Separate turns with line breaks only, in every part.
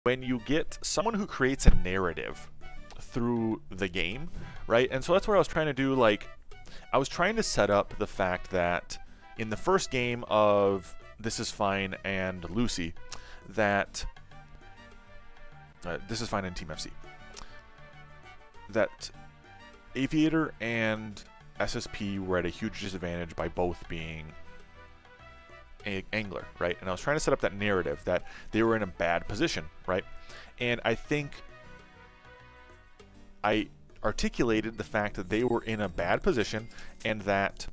when you get someone who creates a narrative through the game, right? And so that's what I was trying to do. Like, I was trying to set up the fact that in the first game of This Is Fine and Lucy, that This Is Fine and Team FC, that Aviator and SSP were at a huge disadvantage by both being angler, right? And I was trying to set up that narrative that they were in a bad position, right? And I think I articulated the fact that they were in a bad position and that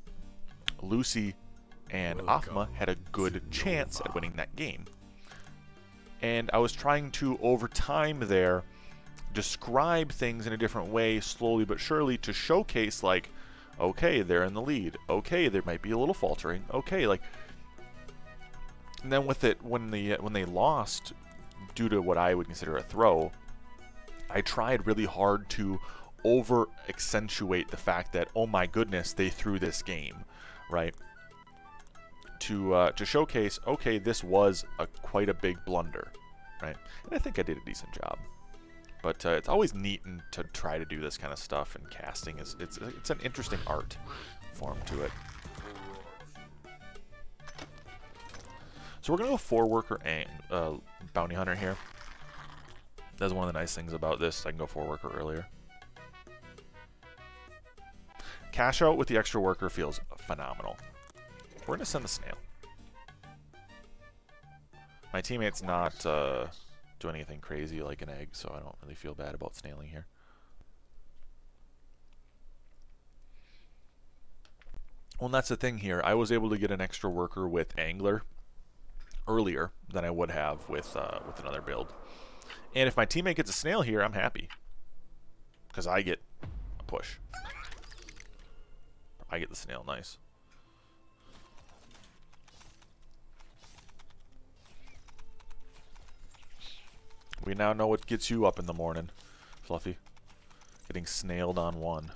Lucy and Afma had a good chance at winning that game. And I was trying to, over time there, describe things in a different way, slowly but surely, to showcase, like, okay, they're in the lead. Okay, there might be a little faltering. Okay, like, and then with it, when they lost due to what I would consider a throw, I tried really hard to over accentuate the fact that, oh my goodness, they threw this game, right? To showcase, okay, this was quite a big blunder, right? And I think I did a decent job. But it's always neat to try to do this kind of stuff, and casting is it's an interesting art form to it. So we're gonna go 4-worker and bounty hunter here. That's one of the nice things about this. I can go 4-worker earlier. Cash out with the extra worker feels phenomenal. We're gonna send the snail. My teammate's not doing anything crazy like an egg, so I don't really feel bad about snailing here. Well, and that's the thing here. I was able to get an extra worker with angler earlier than I would have with another build. And if my teammate gets a snail here, I'm happy, because I get a push. I get the snail, nice. We now know what gets you up in the morning, Fluffy. Getting snailed on 1.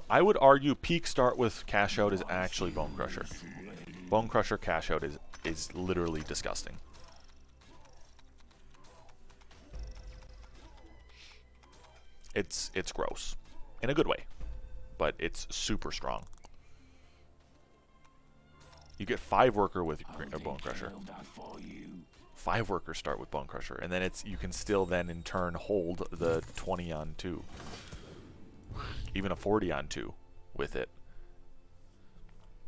I would argue peak start with cash out is actually Bone Crusher. Bone Crusher cash out is literally disgusting. It's gross in a good way, but it's super strong. You get 5-worker with Bone Crusher. 5 workers start with Bone Crusher, and then you can still then in turn hold the 20 on 2, even a 40 on 2 with it.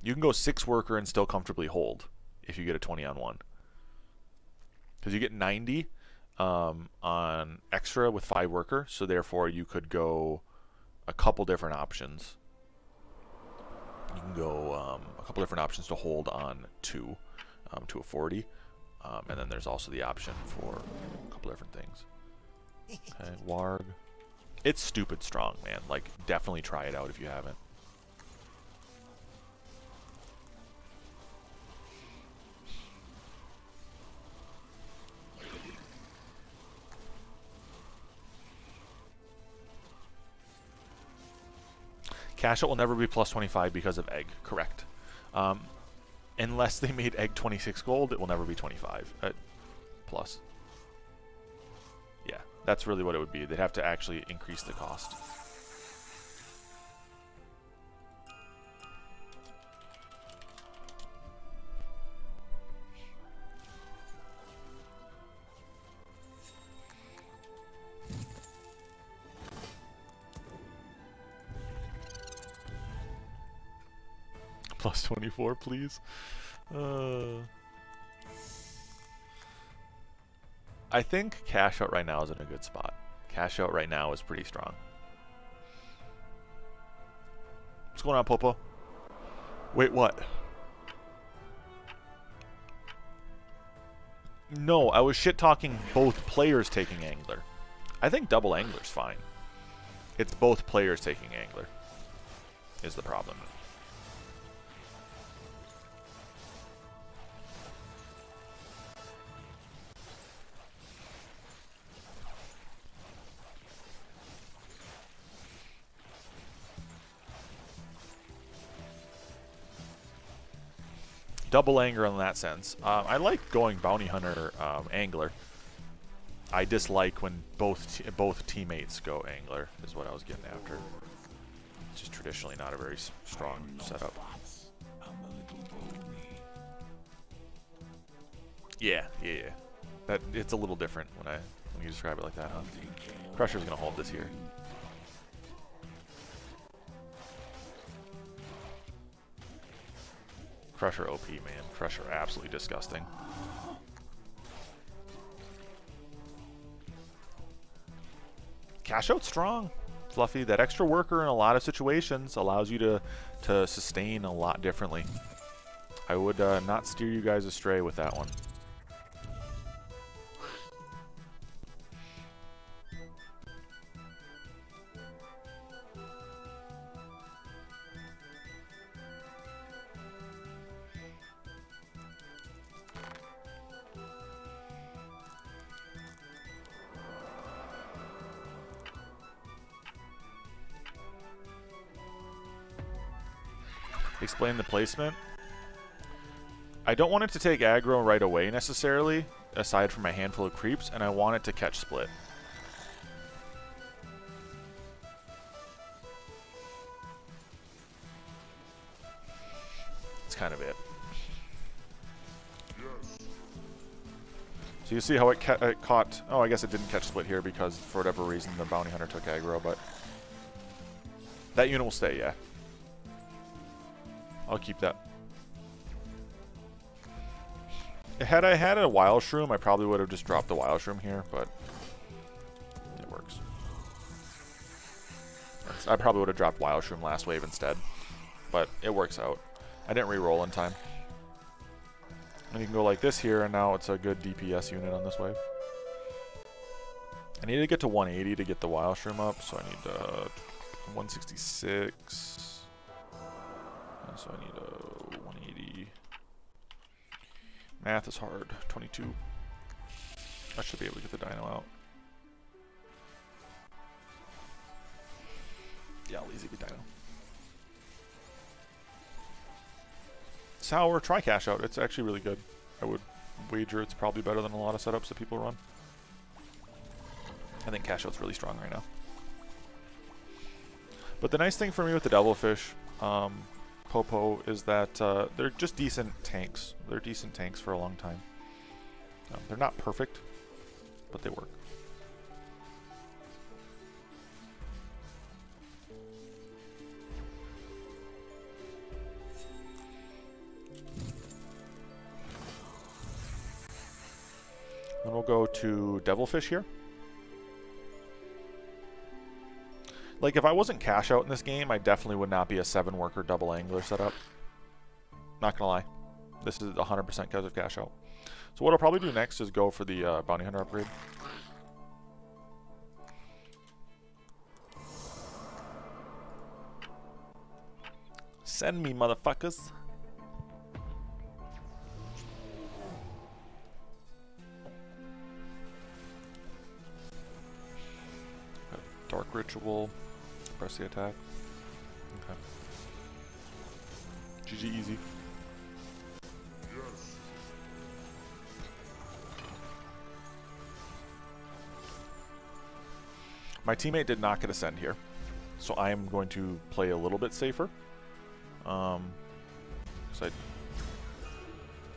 You can go 6-worker and still comfortably hold if you get a 20 on 1, because you get 90 on extra with 5-worker, so therefore you could go a couple different options. You can go a couple different options to hold on 2 to a 40. And then there's also the option for a couple different things. Okay, Warg. It's stupid strong, man. Like, definitely try it out if you haven't. Cash out will never be plus 25 because of egg. Correct. Unless they made egg 26 gold, it will never be 25 plus. Yeah, that's really what it would be. They'd have to actually increase the cost. Plus 24, please. I think cash out right now is in a good spot. Cash out right now is pretty strong. What's going on, Popo? Wait, what? No, I was shit-talking both players taking angler. I think double angler's fine. It's both players taking angler is the problem. double angler in that sense. I like going bounty hunter angler. I dislike when both teammates go angler, is what I was getting after. It's just traditionally not a very strong setup. Yeah. That it's a little different when you describe it like that, huh? Crusher's gonna hold this here. Crusher OP, man. Crusher absolutely disgusting. Cash out strong, Fluffy. That extra worker in a lot of situations allows you to sustain a lot differently. I would not steer you guys astray with that one. Explain the placement. I don't want it to take aggro right away necessarily, aside from a handful of creeps, and I want it to catch split. That's kind of it. So you see how it caught... Oh, I guess it didn't catch split here because for whatever reason the bounty hunter took aggro, but... That unit will stay, yeah. I'll keep that. Had I had a wild shroom, I probably would have just dropped the wild shroom here, but it works. I probably would have dropped wild shroom last wave instead, but it works out. I didn't re-roll in time. And you can go like this here, and now it's a good DPS unit on this wave. I need to get to 180 to get the wild shroom up, so I need 166. So I need a 180. Math is hard. 22. I should be able to get the dino out. Yeah, I'll easy get dino. Sour, try cash out. It's actually really good. I would wager it's probably better than a lot of setups that people run. I think cash out's really strong right now. But the nice thing for me with the devilfish, Popo, is that they're just decent tanks. They're decent tanks for a long time. They're not perfect, but they work. Then we'll go to devilfish here. Like, if I wasn't cash out in this game, I definitely would not be a 7-worker double angler setup. Not gonna lie. This is 100% because of cash out. So what I'll probably do next is go for the bounty hunter upgrade. Send me, motherfuckers. Dark ritual. Press the attack. Okay. GG easy. Yes. My teammate did not get a send here, so I am going to play a little bit safer. So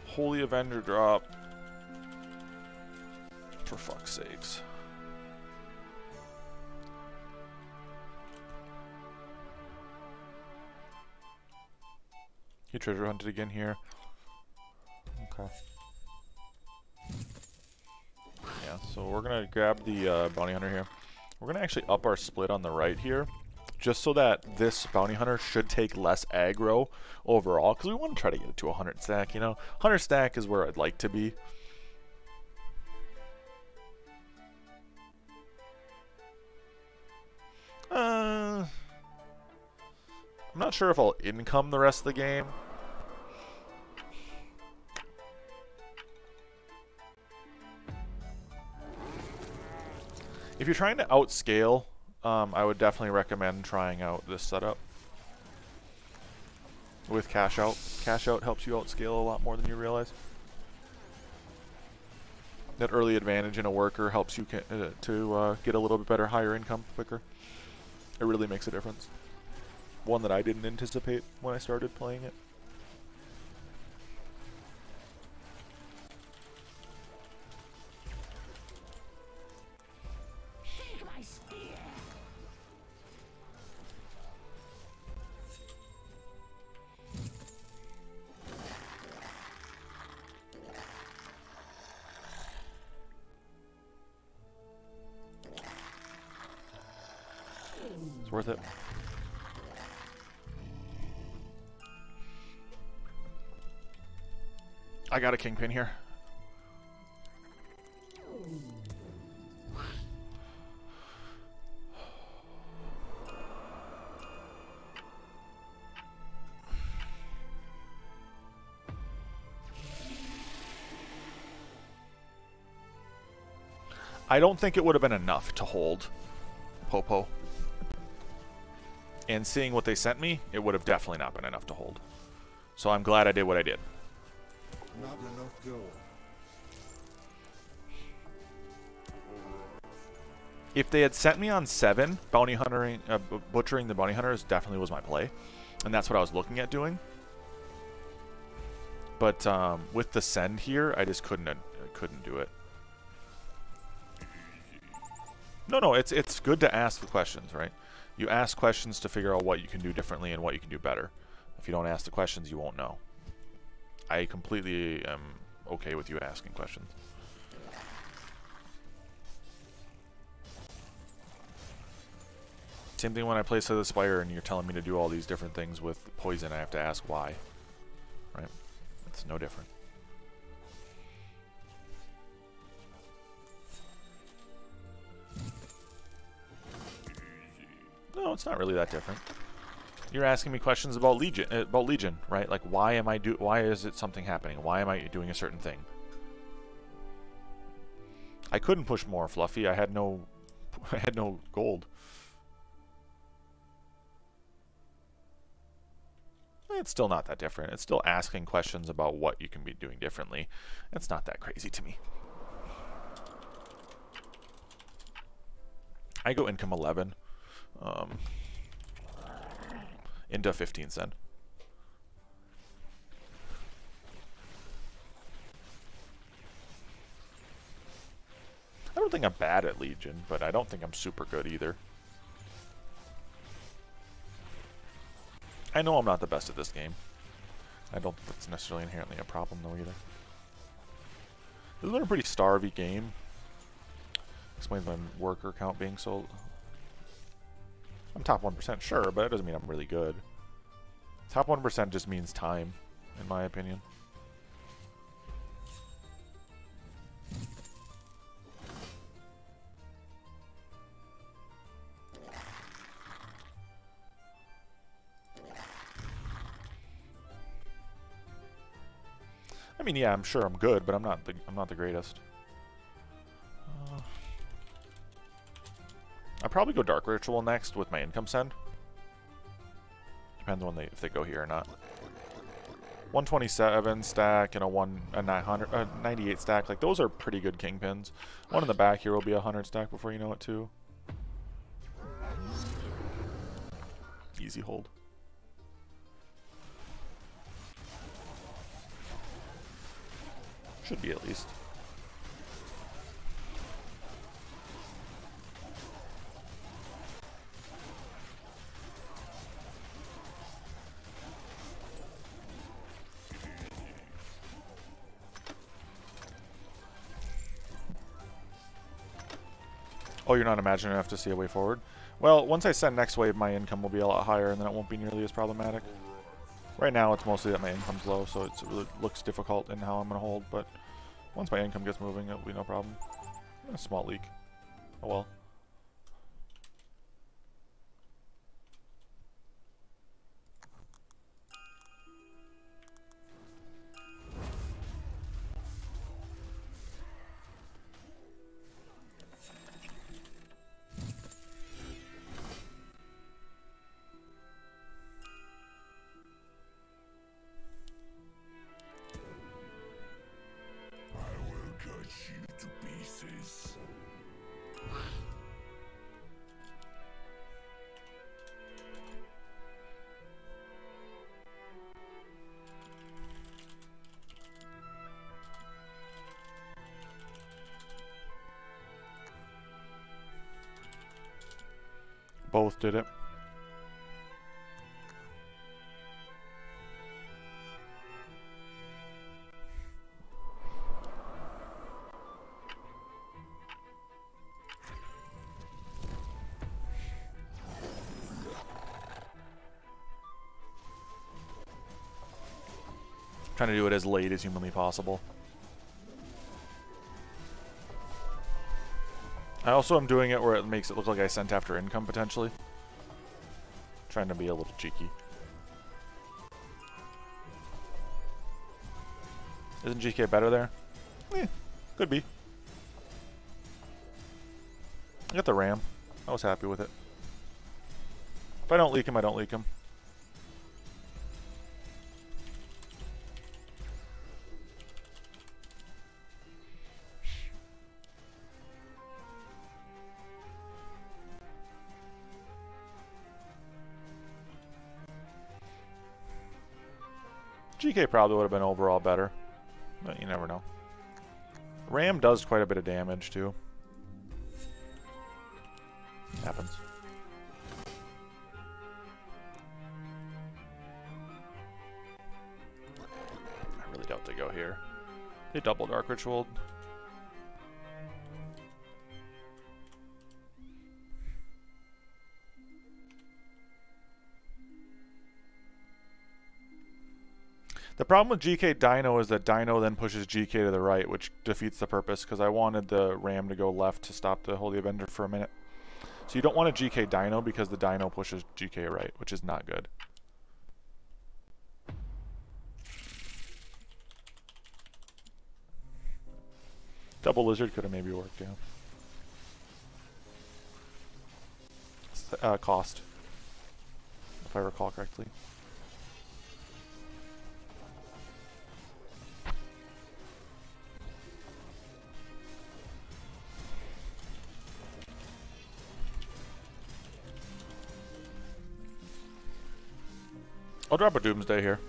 Holy Avenger drop. For fuck's sakes. He treasure hunted again here. Okay. Yeah, so we're gonna grab the bounty hunter here. We're gonna actually up our split on the right here, just so that this bounty hunter should take less aggro overall, because we want to try to get it to 100 stack, you know? 100 stack is where I'd like to be. I'm not sure if I'll income the rest of the game. If you're trying to outscale, I would definitely recommend trying out this setup. with cash out. Cash out helps you outscale a lot more than you realize. That early advantage in a worker helps you to get a little bit better, higher income quicker. It really makes a difference. One that I didn't anticipate when I started playing it. It's worth it. I got a kingpin here. I don't think it would have been enough to hold Popo. And seeing what they sent me, it would have definitely not been enough to hold. So I'm glad I did what I did.
Not enough gold.
If they had sent me on 7, bounty huntering, butchering the bounty hunters definitely was my play. And that's what I was looking at doing. But with the send here, I just couldn't do it. No, it's good to ask the questions, right? You ask questions to figure out what you can do differently and what you can do better. If you don't ask the questions, you won't know. I completely am okay with you asking questions. Same thing when I play Slay the Spire and you're telling me to do all these different things with poison, I have to ask why. Right? It's no different. No, it's not really that different. You're asking me questions about Legion, right? Like why is it something happening? Why am I doing a certain thing? I couldn't push more, Fluffy. I had no gold. It's still not that different. It's still asking questions about what you can be doing differently. It's not that crazy to me. I go income 11. Into 15 cent. I don't think I'm bad at Legion, but I don't think I'm super good either. I know I'm not the best at this game. I don't think that's necessarily inherently a problem though either. This has been a pretty starvy game. Explains my worker count being so... I'm top 1%, sure, but that doesn't mean I'm really good. Top 1% just means time, in my opinion. I mean, yeah, I'm sure I'm good, but I'm not the greatest. I'll probably go Dark Ritual next with my income send. Depends on if they go here or not. 127 stack and a 98 stack. Like those are pretty good kingpins. One in the back here will be a 100 stack before you know it too. Easy hold. Should be at least. Oh, you're not imagining enough to see a way forward? Well, once I send next wave, my income will be a lot higher, and then it won't be nearly as problematic. Right now, it's mostly that my income's low, so it really looks difficult in how I'm going to hold, but once my income gets moving, it'll be no problem. A small leak. Oh well.
pieces.
Both did it. Trying to do it as late as humanly possible. I also am doing it where it makes it look like I sent after income, potentially. Trying to be a little cheeky. Isn't GK better there? Could be. I got the RAM. I was happy with it. If I don't leak him, I don't leak him. GK probably would have been overall better, but you never know. RAM does quite a bit of damage too. Happens. I really doubt they go here. They double Dark Ritual. The problem with GK Dino is that Dino then pushes GK to the right, which defeats the purpose, because I wanted the Ram to go left to stop the Holy Avenger for a minute. So you don't want a GK Dino because the Dino pushes GK right, which is not good. Double Lizard could have maybe worked, yeah. Cost, if I recall correctly. I'll drop a Doomsday here.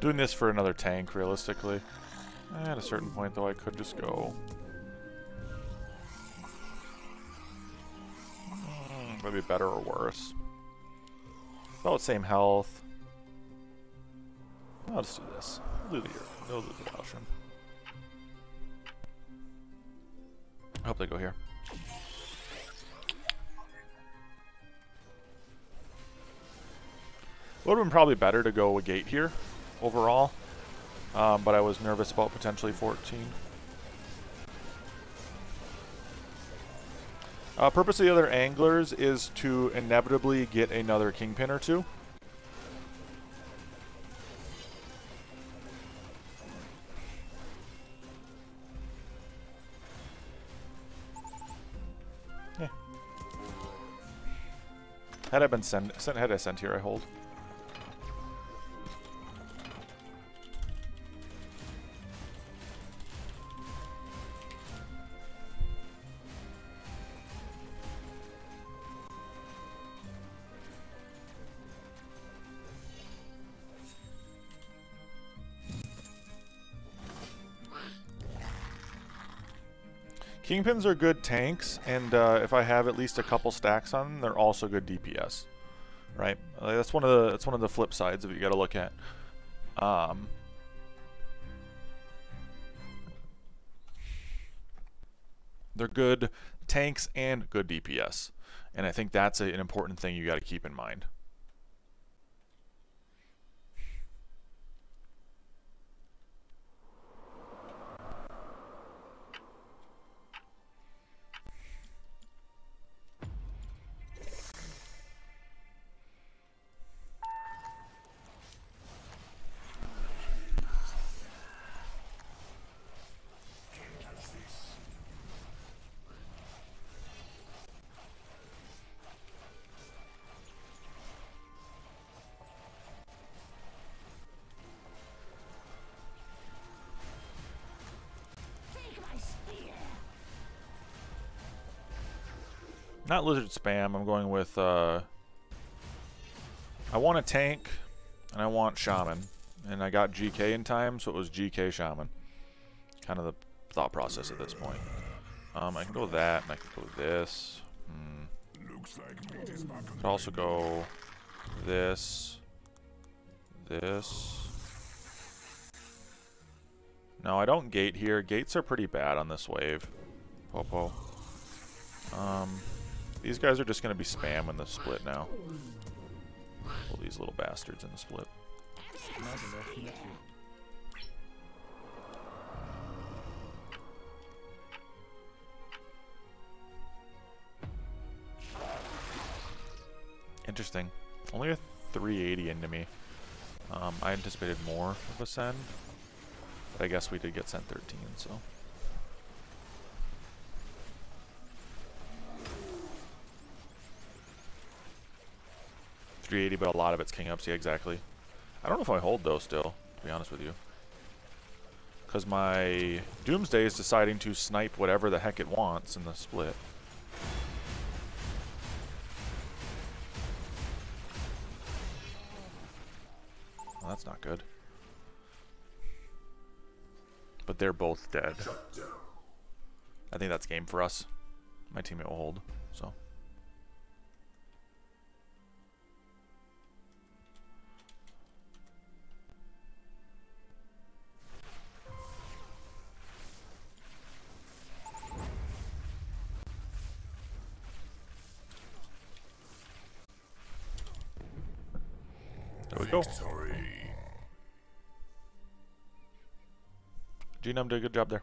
Doing this for another tank, realistically. At a certain point, though, I could just go... Would be better or worse. About same health. I'll just do this. We'll do the Ocean. I hope they go here. Would have been probably better to go a gate here overall, but I was nervous about potentially 14. Purpose of the other anglers is to inevitably get another kingpin or two. Yeah. Had I been had I sent here, I hold. Kingpins are good tanks, and if I have at least a couple stacks on them, they're also good DPS, right? That's one of the flip sides of it you got to look at. They're good tanks and good DPS, and I think that's an important thing you got to keep in mind. Not lizard spam. I'm going with, I want a tank, and I want shaman. And I got GK in time, so it was GK shaman. Kind of the thought process at this point. I can go with that, and I can go with this. Could also go this. This. No, I don't gate here. Gates are pretty bad on this wave. Popo. These guys are just going to be spam in the split now. Pull these little bastards in the split. Interesting. Only a 380 into me. I anticipated more of a send. But I guess we did get sent 13, so. $380, but a lot of it's king ups. Yeah, exactly. I don't know if I hold those still, to be honest with you. Because my Doomsday is deciding to snipe whatever the heck it wants in the split. Well, that's not good. But they're both dead. I think that's game for us. My teammate will hold, so. There we go. Genome did a good job there.